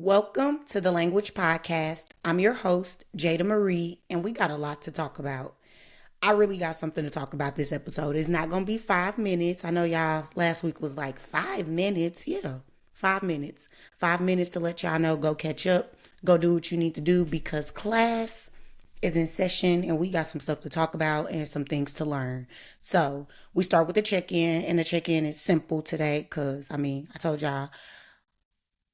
Welcome to the Language Podcast. I'm your host, Jada Marie, and we got a lot to talk about. I really got something to talk about this episode. It's not going to be 5 minutes. I know y'all last week was like 5 minutes. Yeah, 5 minutes. 5 minutes to let y'all know, go catch up, go do what you need to do because class is in session and we got some stuff to talk about and some things to learn. So we start with the check-in, and the check-in is simple today because, I told y'all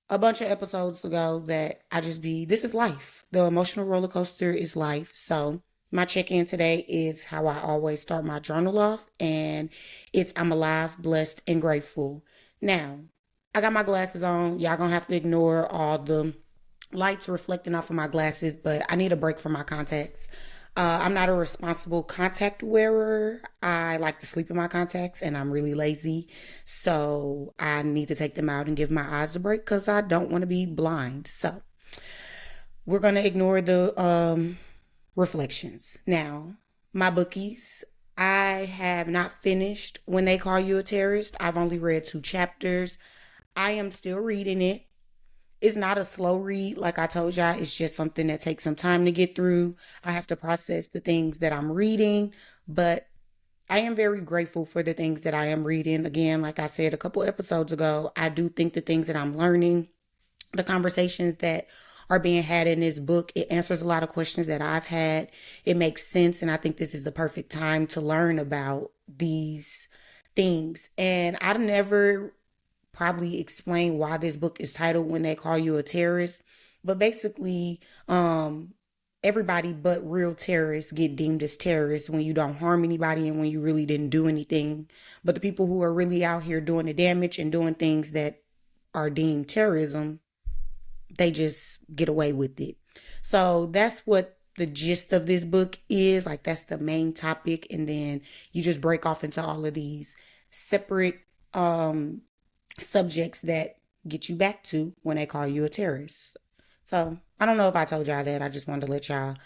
a bunch of episodes ago that this is life. The emotional roller coaster is life. So my check-in today is how I always start my journal off, and it's I'm alive, blessed, and grateful. Now, I got my glasses on. Y'all gonna have to ignore all the lights reflecting off of my glasses, but I need a break from my contacts. I'm not a responsible contact wearer. I like to sleep in my contacts and I'm really lazy. So I need to take them out and give my eyes a break because I don't want to be blind. So we're going to ignore the reflections. Now, my bookies. I have not finished When They Call You a Terrorist. I've only read 2 chapters. I am still reading it. It's not a slow read, like I told y'all. It's just something that takes some time to get through. I have to process the things that I'm reading, but I am very grateful for the things that I am reading. Again, like I said a couple episodes ago, I do think the things that I'm learning, the conversations that are being had in this book, it answers a lot of questions that I've had. It makes sense, and I think this is the perfect time to learn about these things. And I never probably explain why this book is titled When They Call You a Terrorist. But basically, everybody but real terrorists get deemed as terrorists when you don't harm anybody and when you really didn't do anything. But the people who are really out here doing the damage and doing things that are deemed terrorism, they just get away with it. So that's what the gist of this book is. Like, that's the main topic. And then you just break off into all of these separate subjects that get you back to when they call you a terrorist. So I don't know if I told y'all that. I just wanted to let y'all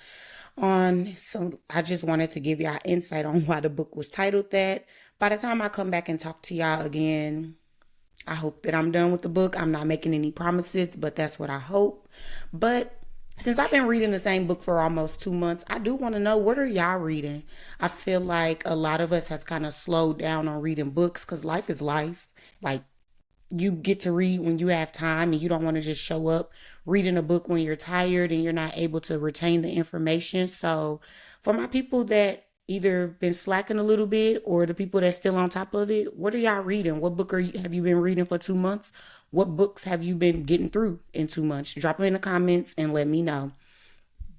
on. So I just wanted to give y'all insight on why the book was titled that. By the time I come back and talk to y'all again, I hope that I'm done with the book. I'm not making any promises, but that's what I hope. But since I've been reading the same book for almost 2 months, I do want to know, what are y'all reading? I feel like a lot of us has kind of slowed down on reading books because life is life. Like, you get to read when you have time and you don't want to just show up reading a book when you're tired and you're not able to retain the information. So for my people that either been slacking a little bit or the people that's still on top of it, what are y'all reading? What book have you been reading for 2 months? What books have you been getting through in 2 months? Drop them in the comments and let me know.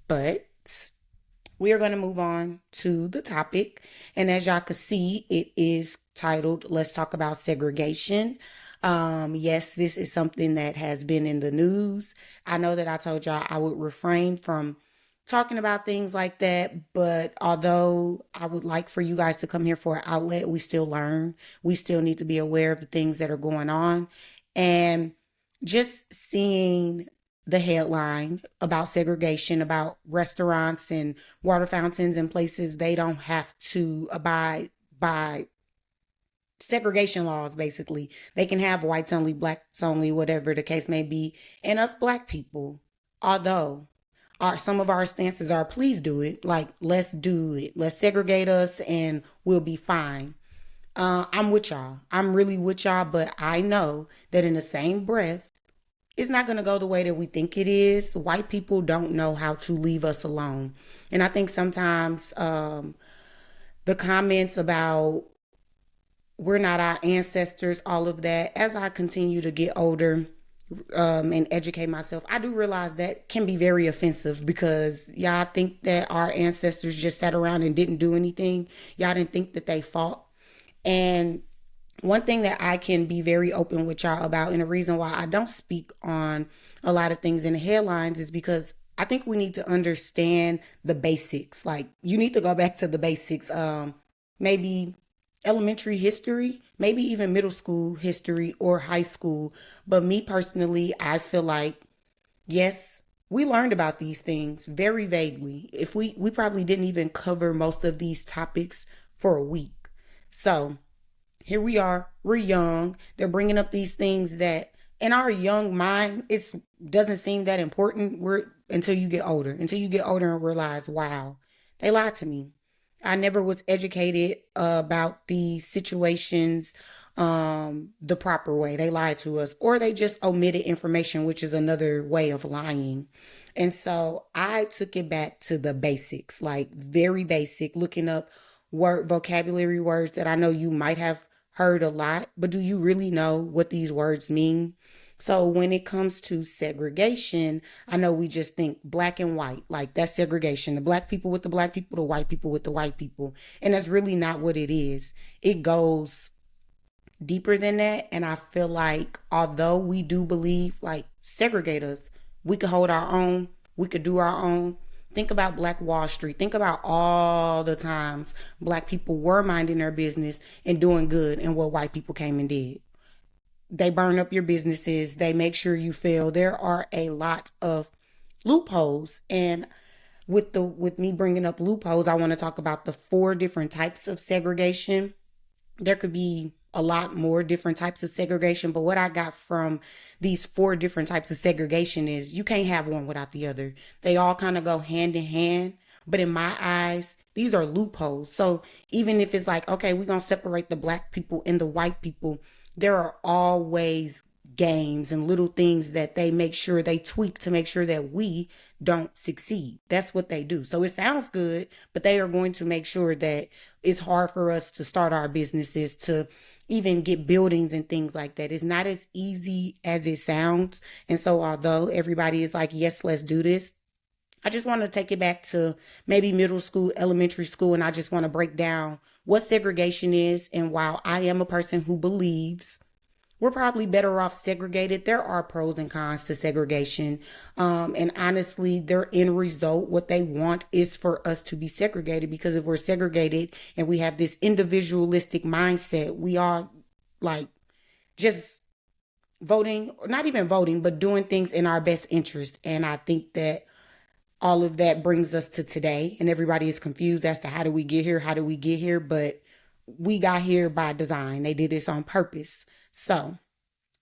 But we are going to move on to the topic. And as y'all can see, it is titled, Let's Talk About Segregation. Yes, this is something that has been in the news. I know that I told y'all I would refrain from talking about things like that, but although I would like for you guys to come here for an outlet, we still learn. We still need to be aware of the things that are going on. And just seeing the headline about segregation, about restaurants and water fountains and places, they don't have to abide by segregation laws. Basically, they can have whites only, blacks only, whatever the case may be. And us black people, although some of our stances are, please do it, like, let's do it, let's segregate us and we'll be fine. I'm with y'all. I'm really with y'all, but I know that in the same breath, it's not going to go the way that we think it is. White people don't know how to leave us alone. And I think sometimes the comments about we're not our ancestors, all of that, as I continue to get older and educate myself, I do realize that can be very offensive because y'all think that our ancestors just sat around and didn't do anything. Y'all didn't think that they fought. And one thing that I can be very open with y'all about, and the reason why I don't speak on a lot of things in the headlines, is because I think we need to understand the basics. Like, you need to go back to the basics. Maybe elementary history, maybe even middle school history or high school. But me personally, I feel like, yes, we learned about these things very vaguely. If we probably didn't even cover most of these topics for a week. So here we are, we're young. They're bringing up these things that in our young mind, it doesn't seem that important. Until you get older. Until you get older and realize, wow, they lied to me. I never was educated about these situations the proper way. They lied to us, or they just omitted information, which is another way of lying. And so I took it back to the basics, like very basic, looking up vocabulary words that I know you might have heard a lot, but do you really know what these words mean? So when it comes to segregation, I know we just think black and white, like that's segregation. The black people with the black people, the white people with the white people. And that's really not what it is. It goes deeper than that. And I feel like although we do believe like segregate us, we could hold our own, we could do our own. Think about Black Wall Street. Think about all the times black people were minding their business and doing good and what white people came and did. They burn up your businesses. They make sure you fail. There are a lot of loopholes. And with me bringing up loopholes, I want to talk about the 4 different types of segregation. There could be a lot more different types of segregation, but what I got from these 4 different types of segregation is you can't have one without the other. They all kind of go hand in hand, but in my eyes, these are loopholes. So even if it's like, okay, we're going to separate the black people and the white people, there are always games and little things that they make sure they tweak to make sure that we don't succeed. That's what they do. So it sounds good, but they are going to make sure that it's hard for us to start our businesses, to even get buildings and things like that. It's not as easy as it sounds. And so although everybody is like, yes, let's do this, I just want to take it back to maybe middle school, elementary school, and I just want to break down what segregation is. And while I am a person who believes we're probably better off segregated, there are pros and cons to segregation. And honestly, their end result, what they want is for us to be segregated, because if we're segregated and we have this individualistic mindset, we are like just voting, not even voting, but doing things in our best interest. And I think that all of that brings us to today, and everybody is confused as to how do we get here? How do we get here? But we got here by design. They did this on purpose. So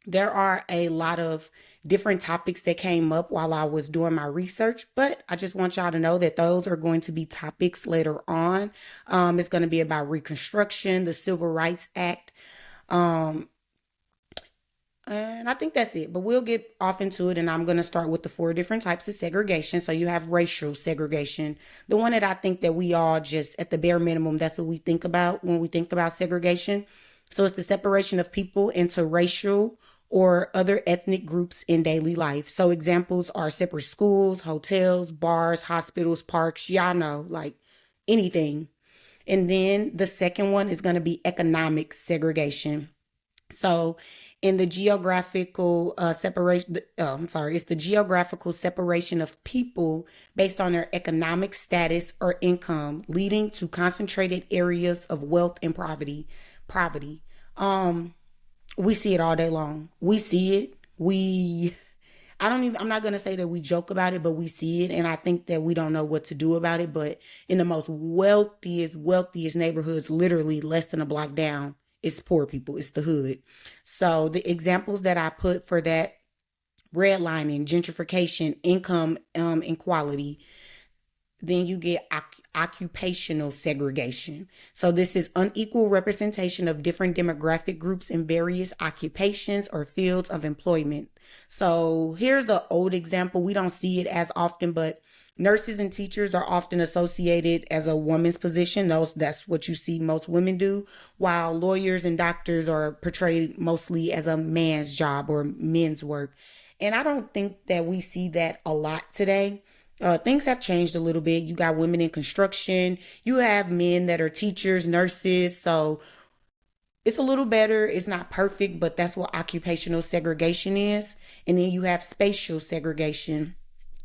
there are a lot of different topics that came up while I was doing my research, but I just want y'all to know that those are going to be topics later on. It's going to be about Reconstruction, the Civil Rights Act, and I think that's it, but we'll get off into it. And I'm going to start with the 4 different types of segregation. So you have racial segregation, the one that I think that we all just at the bare minimum, that's what we think about when we think about segregation. So it's the separation of people into racial or other ethnic groups in daily life. So examples are separate schools, hotels, bars, hospitals, parks, y'all know, like anything. And then the second one is going to be economic segregation. So in the geographical separation, it's the geographical separation of people based on their economic status or income, leading to concentrated areas of wealth and poverty. We see it all day long. We see it. I'm not going to say that we joke about it, but we see it. And I think that we don't know what to do about it. But in the most wealthiest neighborhoods, literally less than a block down, it's poor people. It's the hood. So the examples that I put for that: redlining, gentrification, income inequality. Then you get occupational segregation. So this is unequal representation of different demographic groups in various occupations or fields of employment. So here's an old example. We don't see it as often, but nurses and teachers are often associated as a woman's position. That's what you see most women do, while lawyers and doctors are portrayed mostly as a man's job or men's work. And I don't think that we see that a lot today. Things have changed a little bit. You got women in construction. You have men that are teachers, nurses. So it's a little better. It's not perfect, but that's what occupational segregation is. And then you have spatial segregation.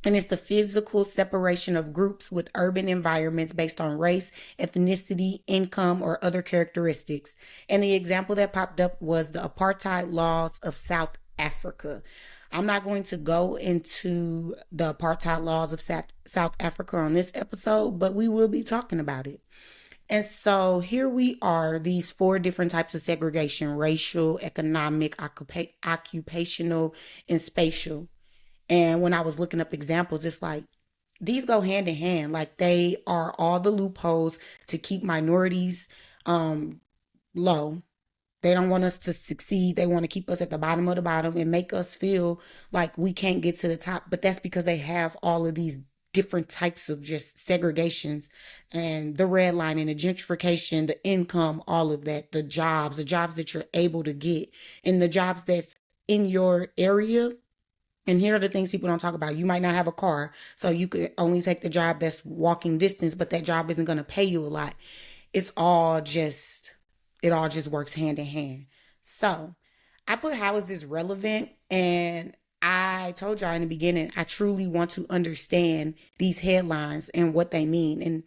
And it's the physical separation of groups with urban environments based on race, ethnicity, income, or other characteristics. And the example that popped up was the apartheid laws of South Africa. I'm not going to go into the apartheid laws of South Africa on this episode, but we will be talking about it. And so here we are, these four different types of segregation: racial, economic, occupational, and spatial. And when I was looking up examples, it's like these go hand in hand. Like they are all the loopholes to keep minorities low. They don't want us to succeed. They want to keep us at the bottom of the bottom and make us feel like we can't get to the top. But that's because they have all of these different types of just segregations and the redlining, the gentrification, the income, all of that, the jobs that you're able to get, and the jobs that's in your area. And here are the things people don't talk about. You might not have a car, so you could only take the job that's walking distance, but that job isn't going to pay you a lot. It's all just, it all just works hand in hand. So I put, how is this relevant? And I told y'all in the beginning, I truly want to understand these headlines and what they mean and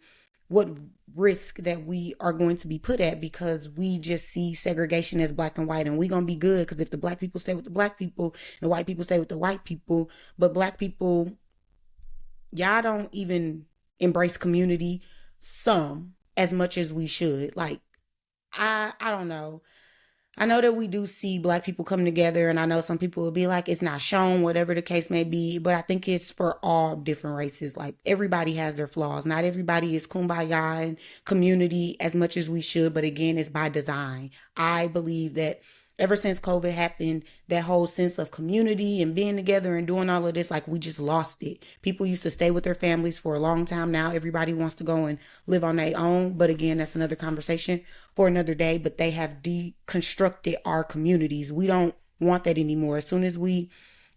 what risk that we are going to be put at, because we just see segregation as black and white, and we gonna be good because if the black people stay with the black people and the white people stay with the white people. But black people, y'all don't even embrace community some as much as we should. Like I don't know. I know that we do see black people come together, and I know some people will be like, it's not shown, whatever the case may be, but I think it's for all different races. Like everybody has their flaws. Not everybody is kumbaya and community as much as we should, but again, it's by design. I believe that ever since COVID happened, that whole sense of community and being together and doing all of this, like we just lost it. People used to stay with their families for a long time. Now everybody wants to go and live on their own. But again, that's another conversation for another day. But they have deconstructed our communities. We don't want that anymore. As soon as we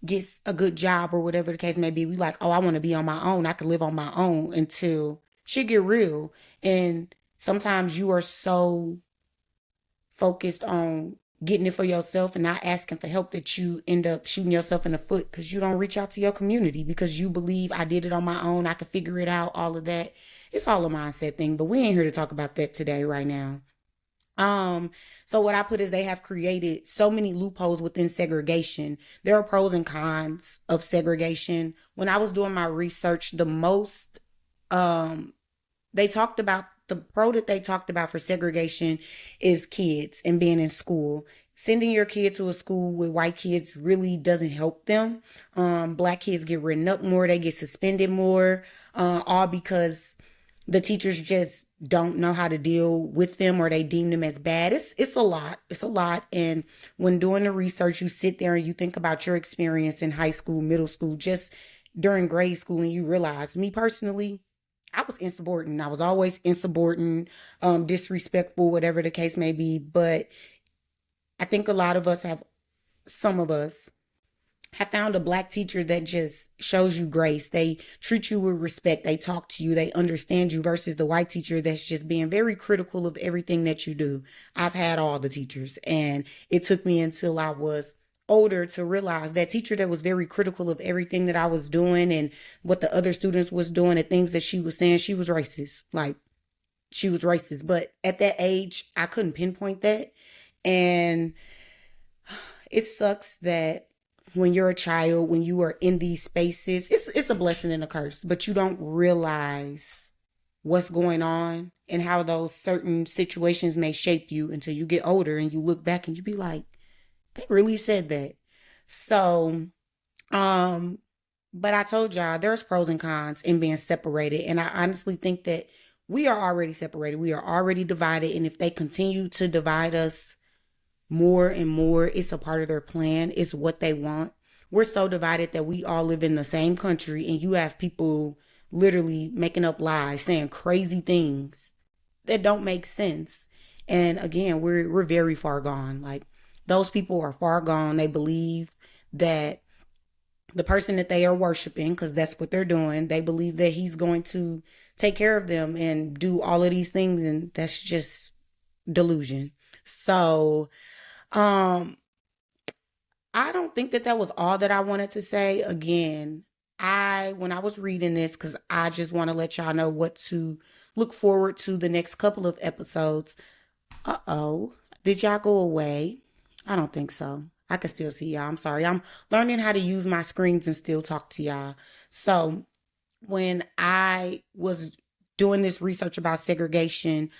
get a good job or whatever the case may be, we like, oh, I want to be on my own. I can live on my own until shit get real. And sometimes you are so focused on getting it for yourself and not asking for help that you end up shooting yourself in the foot because you don't reach out to your community because you believe I did it on my own, I could figure it out, all of that. It's all a mindset thing, but we ain't here to talk about that today right now. So what I put is they have created so many loopholes within segregation. There are pros and cons of segregation. When I was doing my research, the most they talked about, the pro that they talked about for segregation is kids and being in school. Sending your kid to a school with white kids really doesn't help them. Black kids get written up more, they get suspended more, all because the teachers just don't know how to deal with them, or they deem them as bad. It's a lot. It's a lot. And when doing the research, you sit there and you think about your experience in high school, middle school, just during grade school, and you realize, me personally, I was insubordinate. I was always insubordinate, disrespectful, whatever the case may be. But I think a lot of us have, some of us have found a black teacher that just shows you grace. They treat you with respect. They talk to you. They understand you, versus the white teacher that's just being very critical of everything that you do. I've had all the teachers, and it took me until I was older to realize that teacher that was very critical of everything that I was doing and what the other students was doing and things that she was saying, she was racist. Like, she was racist. But at that age, I couldn't pinpoint that. And it sucks that when you're a child, when you are in these spaces, it's a blessing and a curse, but you don't realize what's going on and how those certain situations may shape you until you get older and you look back and you be like, they really said that. So, but I told y'all there's pros and cons in being separated. And I honestly think that we are already separated. We are already divided. And if they continue to divide us more and more, it's a part of their plan. It's what they want. We're so divided that we all live in the same country, and you have people literally making up lies, saying crazy things that don't make sense. And again, we're very far gone. Like, those people are far gone. They believe that the person that they are worshiping, because that's what they're doing, they believe that he's going to take care of them and do all of these things, and that's just delusion. So, I don't think that was all that I wanted to say. Again, when I was reading this, because I just want to let y'all know what to look forward to the next couple of episodes. Uh-oh, did y'all go away? I don't think so. I can still see y'all. I'm sorry. I'm learning how to use my screens and still talk to y'all. So when I was doing this research about segregation.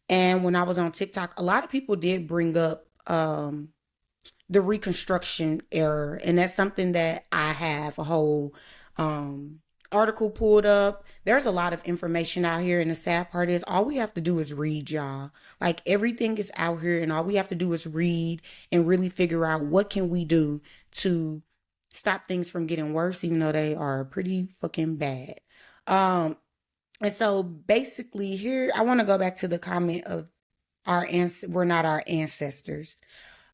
And when I was on TikTok, a lot of people did bring up the Reconstruction era, and that's something that I have a whole um, article pulled up. There's a lot of information out here, and the sad part is all we have to do is read, y'all. Like everything is out here, and all we have to do is read and really figure out what can we do to stop things from getting worse, even though they are pretty fucking bad. Um, and so basically, here I want to go back to the comment of we're not our ancestors.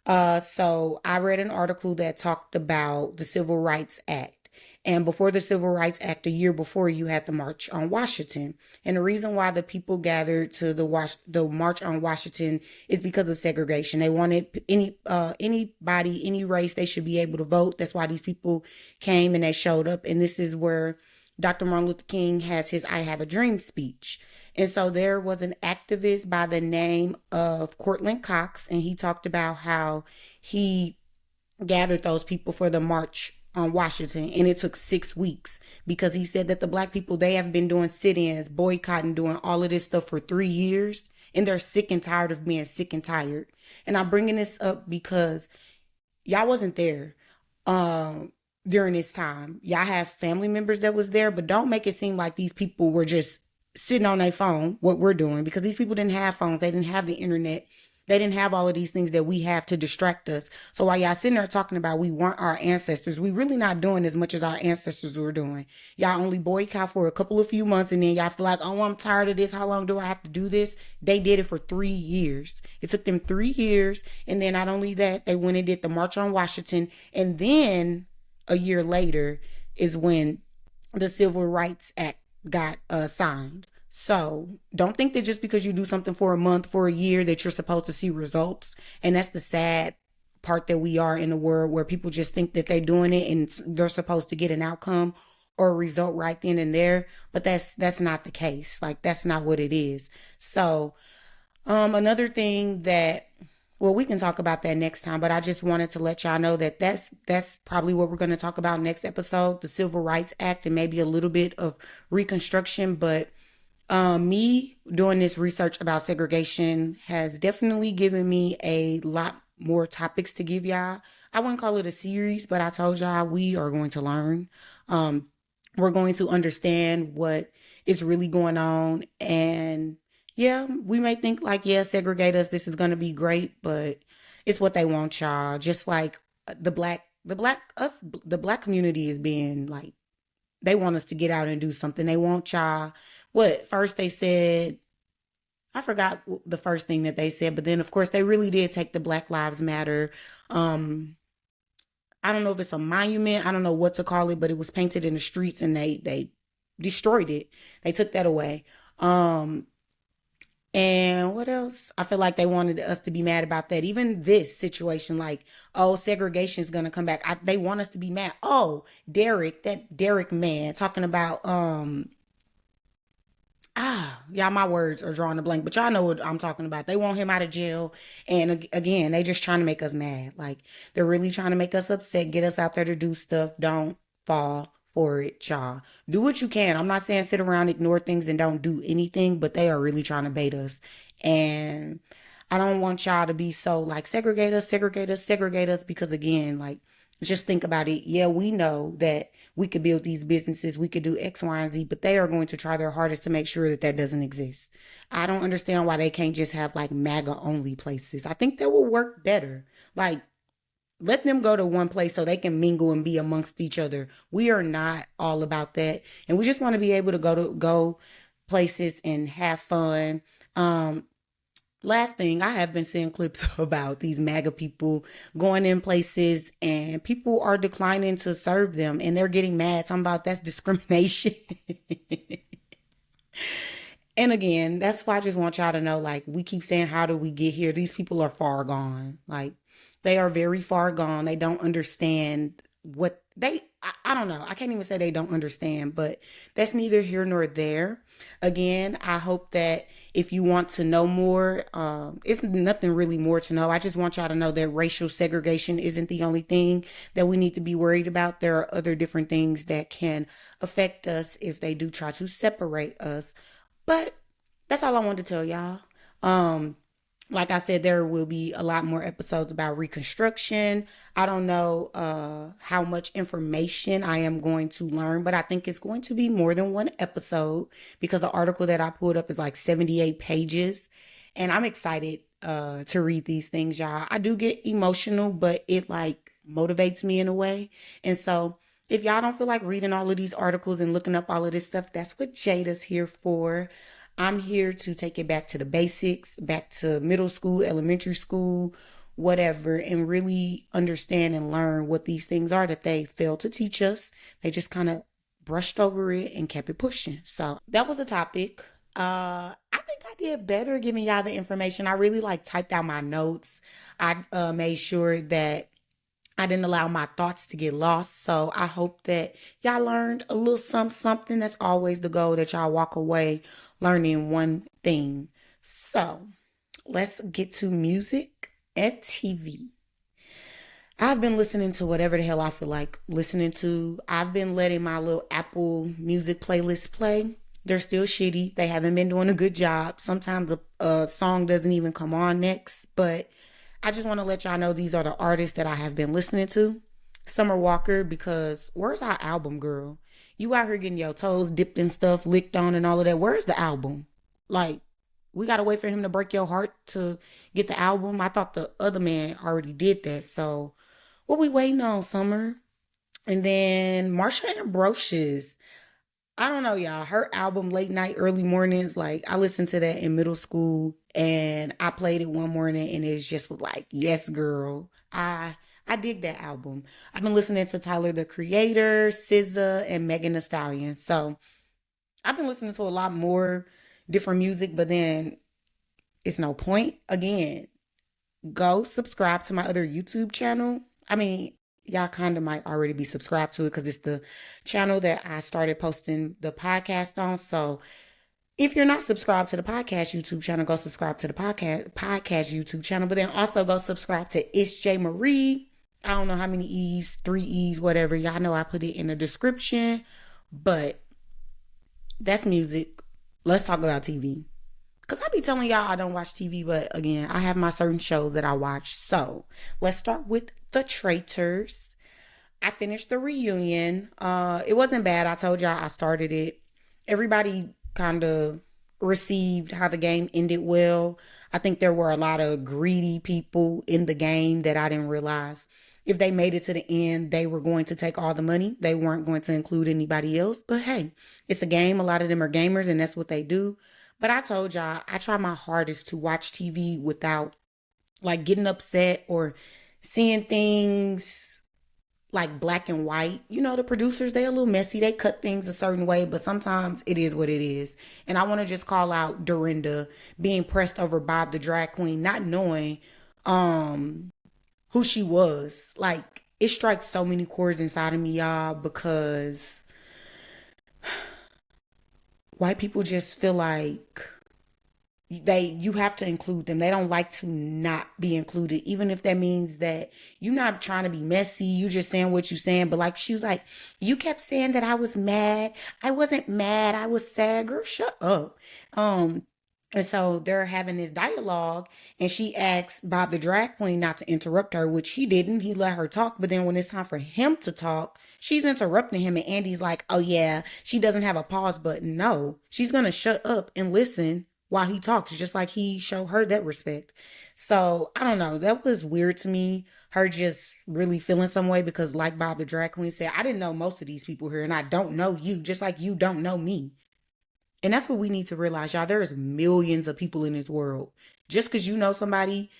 So I read an article that talked about the Civil Rights Act. And before the Civil Rights Act, a year before, you had the March on Washington. And the reason why the people gathered to the March on Washington is because of segregation. They wanted anybody, any race, they should be able to vote. That's why these people came and they showed up. And this is where Dr. Martin Luther King has his I Have a Dream speech. And so there was an activist by the name of Cortland Cox, and he talked about how he gathered those people for the March on Washington, and it took 6 weeks because he said that the black people, they have been doing sit-ins, boycotting, doing all of this stuff for 3 years, and they're sick and tired of being sick and tired. And I'm bringing this up because y'all wasn't there during this time. Y'all have family members that was there, but don't make it seem like these people were just sitting on their phone, what we're doing, because these people didn't have phones. They didn't have the internet. They didn't have all of these things that we have to distract us. So while y'all sitting there talking about we weren't our ancestors, we really not doing as much as our ancestors were doing. Y'all only boycott for a couple of few months, and then y'all feel like, oh, I'm tired of this. How long do I have to do this? They did it for 3 years. It took them 3 years. And then not only that, they went and did the March on Washington. And then a year later is when the Civil Rights Act got signed. So don't think that just because you do something for a month, for a year, that you're supposed to see results. And that's the sad part that we are in a world where people just think that they're doing it and they're supposed to get an outcome or a result right then and there. But that's not the case. Like, that's not what it is. So another thing that, well, we can talk about that next time, but I just wanted to let y'all know that that's probably what we're going to talk about next episode, the Civil Rights Act, and maybe a little bit of Reconstruction. But me doing this research about segregation has definitely given me a lot more topics to give y'all. I wouldn't call it a series, but I told y'all we are going to learn. We're going to understand what is really going on. And yeah, we may think like, yeah, segregate us, this is going to be great, but it's what they want, y'all. Just like the black community is being like, they want us to get out and do something. They want y'all. What first they said, I forgot the first thing that they said, but then of course they really did take the Black Lives Matter. I don't know if it's a monument. I don't know what to call it, but it was painted in the streets and they destroyed it. They took that away. And what else? I feel like they wanted us to be mad about that. Even this situation, like, oh, segregation is going to come back. They want us to be mad. Oh, that Derek man talking about, y'all, my words are drawing a blank, but y'all know what I'm talking about. They want him out of jail. And again, they just trying to make us mad. Like, they're really trying to make us upset, get us out there to do stuff. Don't fall for it, y'all. Do what you can. I'm not saying sit around, ignore things, and don't do anything, but they are really trying to bait us. And I don't want y'all to be so like, segregate us, segregate us, segregate us, because again, like, just think about it. Yeah, we know that we could build these businesses, we could do X, Y, and Z, but they are going to try their hardest to make sure that that doesn't exist. I don't understand why they can't just have like MAGA only places. I think that will work better. Like, let them go to one place so they can mingle and be amongst each other. We are not all about that. And we just want to be able to go places and have fun. Last thing, I have been seeing clips about these MAGA people going in places and people are declining to serve them and they're getting mad. Talking about that's discrimination. And again, that's why I just want y'all to know, like, we keep saying, how do we get here? These people are far gone. Like, they are very far gone. They don't understand what I don't know. I can't even say they don't understand, but that's neither here nor there. Again, I hope that if you want to know more, it's nothing really more to know. I just want y'all to know that racial segregation isn't the only thing that we need to be worried about. There are other different things that can affect us if they do try to separate us. But that's all I wanted to tell y'all. Um, like I said, there will be a lot more episodes about reconstruction. I don't know how much information I am going to learn, but I think it's going to be more than one episode because the article that I pulled up is like 78 pages. And I'm excited to read these things, y'all. I do get emotional, but it like motivates me in a way. And so if y'all don't feel like reading all of these articles and looking up all of this stuff, that's what Jada's here for. I'm here to take it back to the basics, back to middle school, elementary school, whatever, and really understand and learn what these things are that they failed to teach us. They just kind of brushed over it and kept it pushing. So that was a topic. I think I did better giving y'all the information. I really like typed out my notes. I made sure that I didn't allow my thoughts to get lost. So I hope that y'all learned a little something. That's always the goal, that y'all walk away learning one thing. So let's get to music and TV. I've been listening to whatever the hell I feel like listening to. I've been letting my little Apple Music playlist play. They're still shitty. They haven't been doing a good job. Sometimes a song doesn't even come on next, but I just want to let y'all know these are the artists that I have been listening to. Summer Walker, because where's our album, girl? You out here getting your toes dipped in stuff, licked on and all of that. Where's the album? Like, we got to wait for him to break your heart to get the album. I thought the other man already did that. So what we waiting on, Summer? And then Marsha Ambrosius. I don't know, y'all. Her album, Late Night, Early Mornings, like, I listened to that in middle school and I played it one morning and it just was like, yes, girl. I dig that album. I've been listening to Tyler, the Creator, SZA, and Megan Thee Stallion. So I've been listening to a lot more different music, but then it's no point. Again, go subscribe to my other YouTube channel. I mean, y'all kind of might already be subscribed to it because it's the channel that I started posting the podcast on. So if you're not subscribed to the podcast YouTube channel, go subscribe to the podcast YouTube channel. But then also go subscribe to It's Jada Marie. I don't know how many E's, 3 E's, whatever. Y'all know I put it in the description. But that's music. Let's talk about TV. Because I be telling y'all I don't watch TV, but again, I have my certain shows that I watch. So let's start with The Traitors. I finished the reunion. It wasn't bad. I told y'all I started it. Everybody kind of received how the game ended well. I think there were a lot of greedy people in the game that I didn't realize. If they made it to the end, they were going to take all the money. They weren't going to include anybody else. But hey, it's a game. A lot of them are gamers and that's what they do. But I told y'all, I try my hardest to watch TV without like getting upset or seeing things like black and white. You know, the producers, they a little messy. They cut things a certain way, but sometimes it is what it is. And I want to just call out Dorinda being pressed over Bob the drag queen, not knowing who she was. Like, it strikes so many chords inside of me, y'all, because white people just feel like you have to include them. They don't like to not be included, even if that means that you're not trying to be messy. You just saying what you saying. But like she was like, you kept saying that I was mad. I wasn't mad. I was sad. Girl, shut up. And so they're having this dialogue, and she asks Bob the drag queen not to interrupt her, which he didn't. He let her talk. But then when it's time for him to talk, she's interrupting him. And Andy's like, oh, yeah, she doesn't have a pause button. No, she's going to shut up and listen while he talks, just like he showed her that respect. So I don't know. That was weird to me. Her just really feeling some way because, like Bob the drag queen said, I didn't know most of these people here, and I don't know you, just like you don't know me. And that's what we need to realize, y'all. There is millions of people in this world. Just because you know somebody,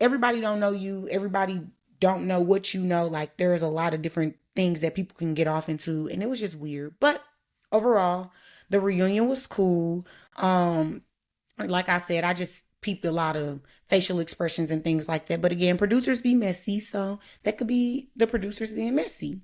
everybody don't know you. Everybody don't know what you know. Like, there's a lot of different things that people can get off into. And it was just weird. But overall, the reunion was cool. Like I said, I just peeped a lot of facial expressions and things like that. But again, producers be messy. So that could be the producers being messy.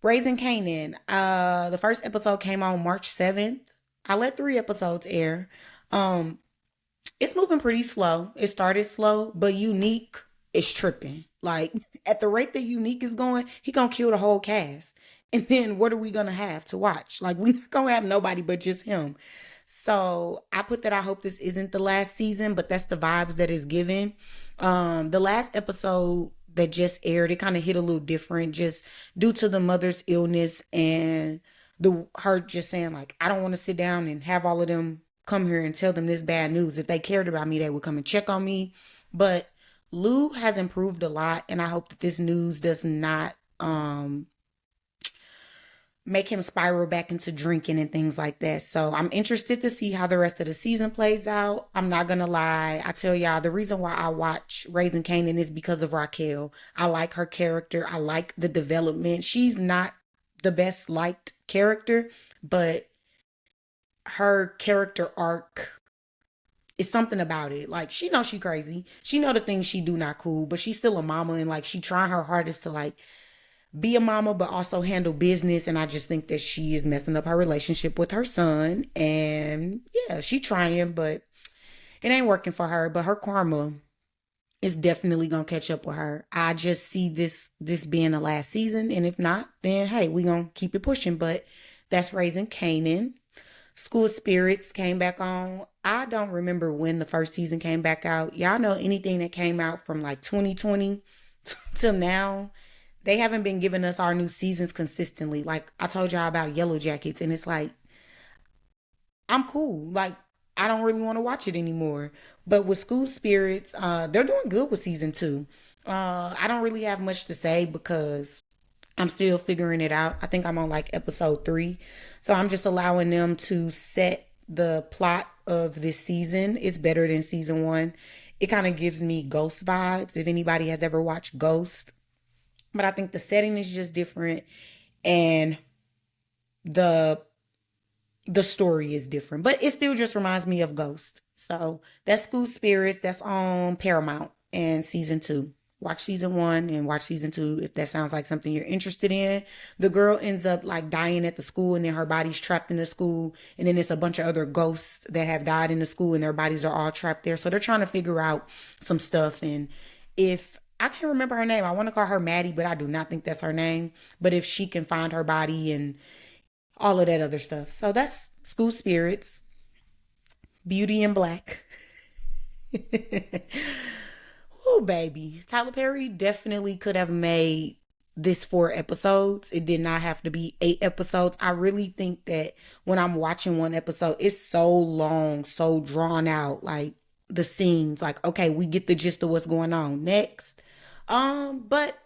Raising Kanan. The first episode came on March 7th. I let 3 episodes air. It's moving pretty slow. It started slow, but Unique is tripping. Like, at the rate that Unique is going, he gonna kill the whole cast. And then what are we gonna have to watch? Like, we're not gonna have nobody but just him. So I put that I hope this isn't the last season, but that's the vibes that is given. The last episode that just aired, it kind of hit a little different just due to the mother's illness and the her just saying like, I don't want to sit down and have all of them come here and tell them this bad news. If they cared about me, they would come and check on me. But Lou has improved a lot, and I hope that this news does not make him spiral back into drinking and things like that. So I'm interested to see how the rest of the season plays out. I'm not gonna lie. I tell y'all, the reason why I watch Raising Kanan is because of Raquel. I like her character. I like the development. She's not the best liked character, but her character arc is something about it. Like, she knows she crazy. She know the things she do not cool, but she's still a mama, and like she trying her hardest to like be a mama but also handle business. And I just think that she is messing up her relationship with her son. And yeah, she trying, but it ain't working for her. But her karma is definitely gonna catch up with her. I just see this being the last season, and if not, then hey, we gonna keep it pushing. But that's Raising Kanan. School Spirits came back on. I don't remember when the first season came back out. Y'all know anything that came out from like 2020 till now, they haven't been giving us our new seasons consistently. Like I told y'all about Yellow Jackets, and it's like, I'm cool. Like, I don't really want to watch it anymore. But with School Spirits, they're doing good with season two. I don't really have much to say because I'm still figuring it out. I think I'm on like episode 3. So I'm just allowing them to set the plot of this season. It's better than season 1. It kind of gives me Ghost vibes, if anybody has ever watched Ghost. But I think the setting is just different, and the the story is different. But it still just reminds me of Ghost. So that's School Spirits. That's on Paramount and season 2. Watch season 1 and watch season 2 if that sounds like something you're interested in. The girl ends up like dying at the school, and then her body's trapped in the school, and then it's a bunch of other ghosts that have died in the school, and their bodies are all trapped there. So they're trying to figure out some stuff. And if I can't remember her name, I want to call her Maddie, but I do not think that's her name. But if she can find her body and all of that other stuff. So that's School Spirits. Beauty in Black. Oh, baby. Tyler Perry definitely could have made this 4 episodes. It did not have to be 8 episodes. I really think that when I'm watching one episode, it's so long, so drawn out. Like the scenes, like, okay, we get the gist of what's going on next. But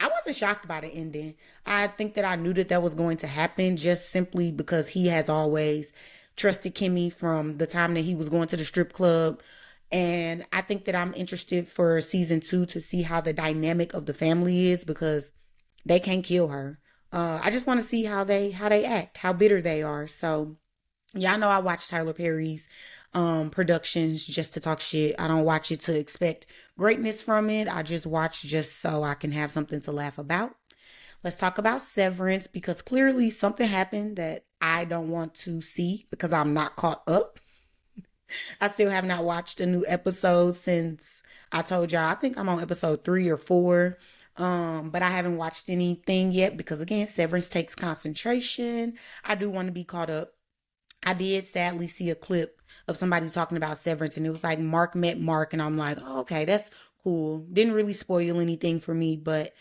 I wasn't shocked by the ending. I think that I knew that that was going to happen just simply because he has always trusted Kimmy from the time that he was going to the strip club. And I think that I'm interested for season 2 to see how the dynamic of the family is, because they can't kill her. I just want to see how they act, how bitter they are. So y'all know I watch Tyler Perry's productions just to talk shit. I don't watch it to expect greatness from it. I just watch just so I can have something to laugh about. Let's talk about Severance, because clearly something happened that I don't want to see because I'm not caught up. I still have not watched a new episode since I told y'all. I think I'm on episode 3 or 4. But I haven't watched anything yet because, again, Severance takes concentration. I do want to be caught up. I did sadly see a clip of somebody talking about Severance, and it was like Mark met Mark, and I'm like, oh, okay, that's cool. Didn't really spoil anything for me, but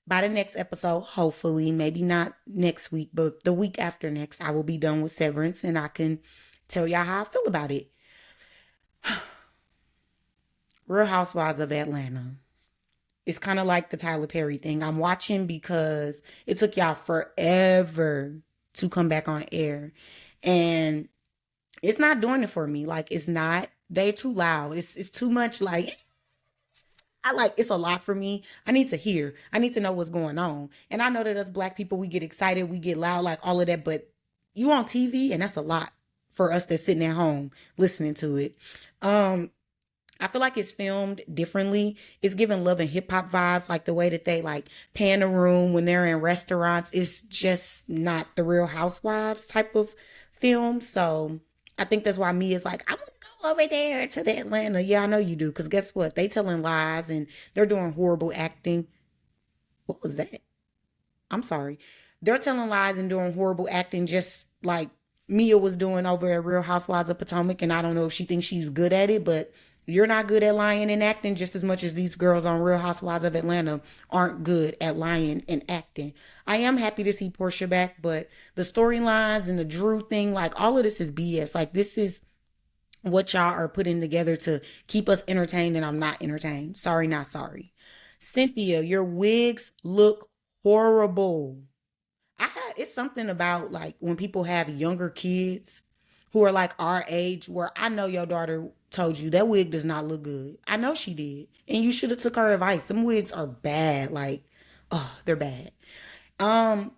by the next episode, hopefully, maybe not next week, but the week after next, I will be done with Severance, and I can tell y'all how I feel about it. Real Housewives of Atlanta. It's kind of like the Tyler Perry thing. I'm watching because it took y'all forever to come back on air. And it's not doing it for me. Like, it's not. They're too loud. It's too much. Like, it's a lot for me. I need to hear. I need to know what's going on. And I know that us black people, we get excited, we get loud, like all of that. But you on TV, and that's a lot for us that's sitting at home listening to it. I feel like it's filmed differently. It's giving Love and Hip Hop vibes, like the way that they like pan the room when they're in restaurants. It's just not the Real Housewives type of film. So I think that's why Mia's like, I want to go over there to the Atlanta. Yeah, I know you do. Because guess what? They telling lies and they're doing horrible acting. What was that? I'm sorry. they're telling lies and doing horrible acting just like Mia was doing over at Real Housewives of Potomac. And I don't know if she thinks she's good at it, but you're not good at lying and acting just as much as these girls on Real Housewives of Atlanta aren't good at lying and acting. I am happy to see Portia back, but the storylines and the Drew thing, like all of this is BS. Like this is what y'all are putting together to keep us entertained, and I'm not entertained. Sorry, not sorry. Cynthia, your wigs look horrible. It's something about like when people have younger kids who are like our age, where I know your daughter told you that wig does not look good. I know she did. And you should have took her advice. Them wigs are bad. Like, oh, they're bad. Um,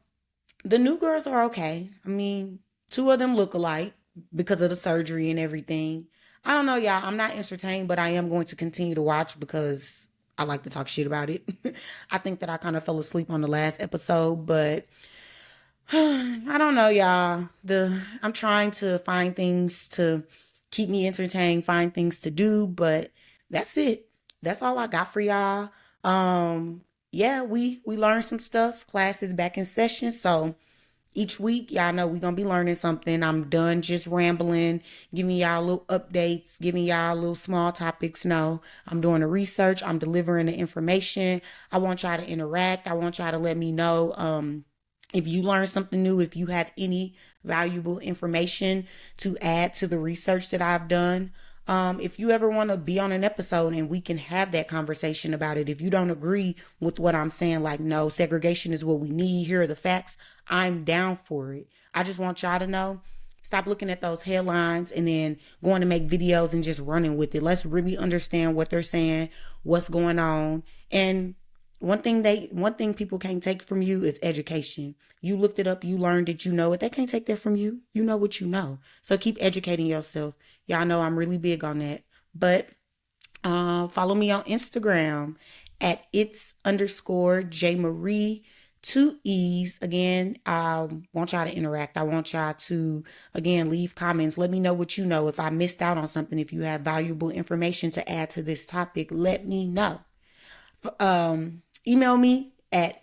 the new girls are okay. I mean, two of them look alike because of the surgery and everything. I don't know, y'all. I'm not entertained, but I am going to continue to watch because I like to talk shit about it. I think that I kind of fell asleep on the last episode, but I don't know, y'all. I'm trying to find things to keep me entertained, find things to do, but that's it. That's all I got for y'all. Yeah, we learned some stuff. Class is back in session, so each week, y'all know we're gonna be learning something. I'm done just rambling, giving y'all little updates, giving y'all little small topics. No, I'm doing the research, I'm delivering the information. I want y'all to interact. I want y'all to let me know if you learn something new, if you have any valuable information to add to the research that I've done. If you ever want to be on an episode and we can have that conversation about it, if you don't agree with what I'm saying, like, no, segregation is what we need, here are the facts, I'm down for it. I just want y'all to know, stop looking at those headlines and then going to make videos and just running with it. Let's really understand what they're saying, what's going on. And one thing people can't take from you is education. You looked it up, you learned it, you know it. They can't take that from you. You know what you know. So keep educating yourself. Y'all know I'm really big on that. But follow me on Instagram at its_Jada Marie, 2 E's. Again, I want y'all to interact. I want y'all to, again, leave comments. Let me know what you know. If I missed out on something, if you have valuable information to add to this topic, let me know. Email me at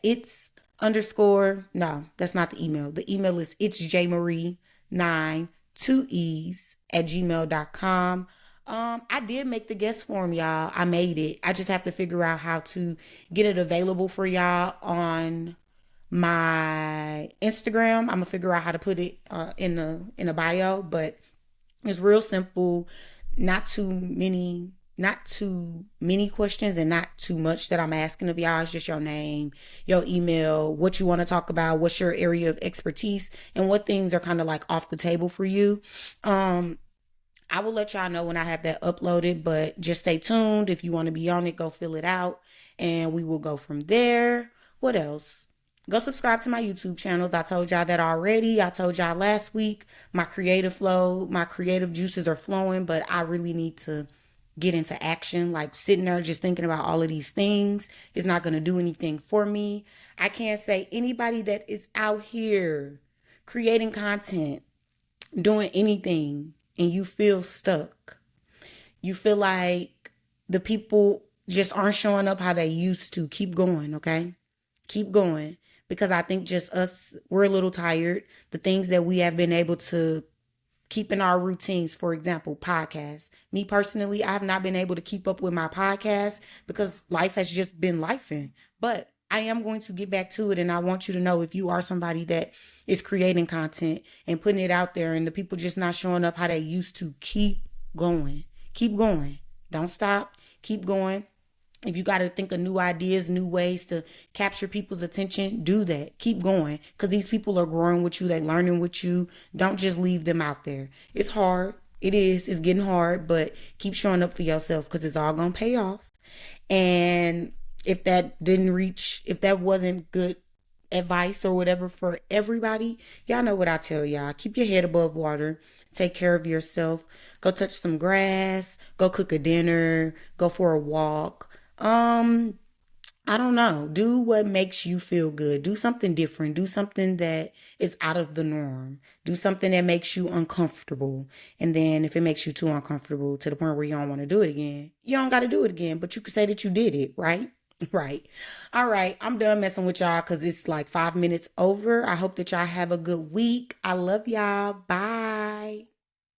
no, that's not the email. The email is itsjmarie9, 2 E's at gmail.com. I did make the guest form, y'all. I made it. I just have to figure out how to get it available for y'all on my Instagram. I'm gonna figure out how to put it in the bio, but it's real simple. Not too many questions and not too much that I'm asking of y'all. It's just your name, your email, what you want to talk about, what's your area of expertise, and what things are kind of like off the table for you. I will let y'all know when I have that uploaded, but just stay tuned. If you want to be on it, go fill it out and we will go from there. What else? Go subscribe to my YouTube channels. I told y'all that already. I told y'all last week, my creative juices are flowing, but I really need to get into action. Like sitting there just thinking about all of these things is not going to do anything for me. I can't say anybody that is out here creating content, doing anything, and you feel stuck. You feel like the people just aren't showing up how they used to. Keep going, okay? Keep going. Because I think just us, we're a little tired. The things that we have been able to keep in our routines, for example, podcasts. Me personally, I have not been able to keep up with my podcast because life has just been lifing. But I am going to get back to it, and I want you to know, if you are somebody that is creating content and putting it out there and the people just not showing up how they used to, keep going. Keep going. Don't stop. Keep going. If you got to think of new ideas, new ways to capture people's attention, do that. Keep going, because these people are growing with you. They're learning with you. Don't just leave them out there. It's hard. It is. It's getting hard, but keep showing up for yourself, because it's all going to pay off. And if that wasn't good advice or whatever for everybody, y'all know what I tell y'all. Keep your head above water. Take care of yourself. Go touch some grass. Go cook a dinner. Go for a walk. I don't know. Do what makes you feel good. Do something different. Do something that is out of the norm. Do something that makes you uncomfortable. And then if it makes you too uncomfortable to the point where you don't want to do it again, you don't got to do it again, but you can say that you did it, right? Right. All right. I'm done messing with y'all because it's like 5 minutes over. I hope that y'all have a good week. I love y'all. Bye.